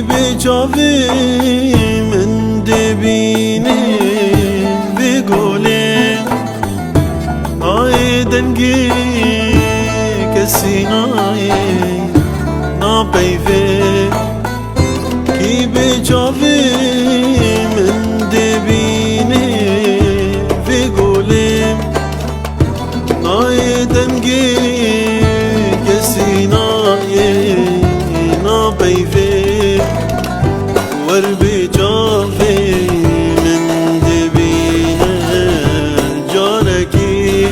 بجاوي من دبيني بقولي هاي دنقي كسيناي نابيفي كي بجاوي من دبيني بقولي هاي دنقي كسيناي نابيفي وربي جافي من دبينه جاركي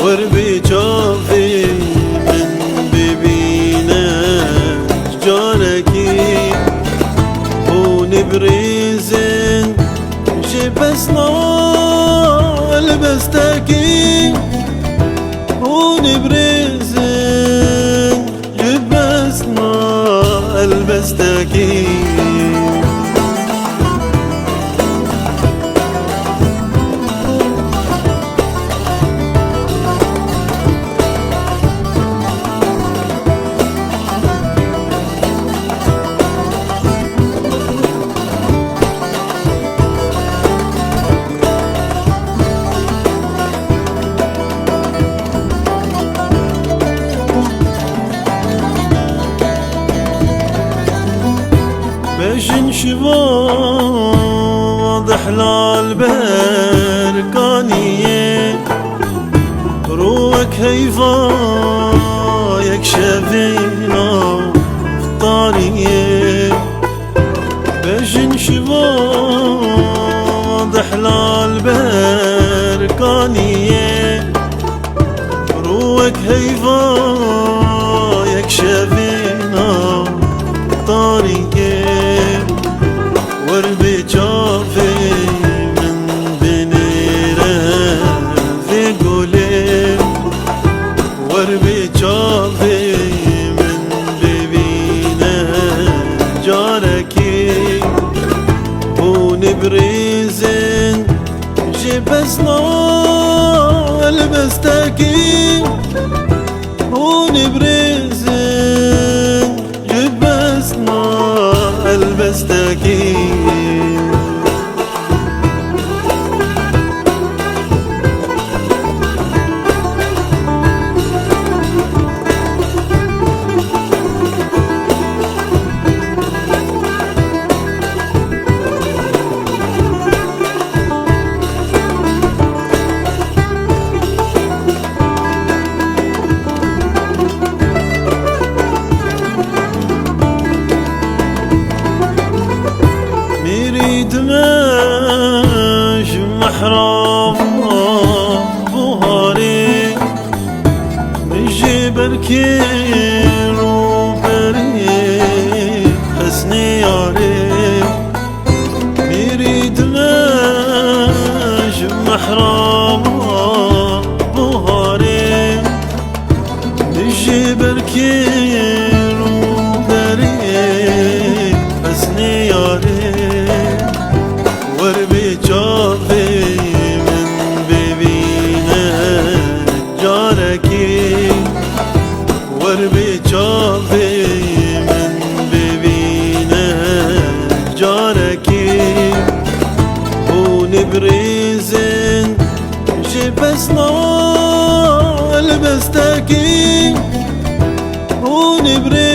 وربي جافي من دبينه جاركي ونبريزن جبسنا البستكي ونبريزن جبسنا البستكي بجن شبا واضح للبركانية روك هيفا يكشفينا فطارية بجن شبا واضح للبركانية روك هيفا يكشفينا فطارية وربي جافي من بنيره في قولي وربي جافي من ببينه جاركي ونبريزن جبسنا البستكي ونبريزن جبسنا البستكي دماج محرم بوهاري نجي بركير وبري حسني ياري ميري دماج محرم بوهاري نجي بركير وبري حسني ياري وربي جافي من ببينه جاركي وربي جافي من ببينه جاركي ونبريزن جبسنا البستكي ونبريزن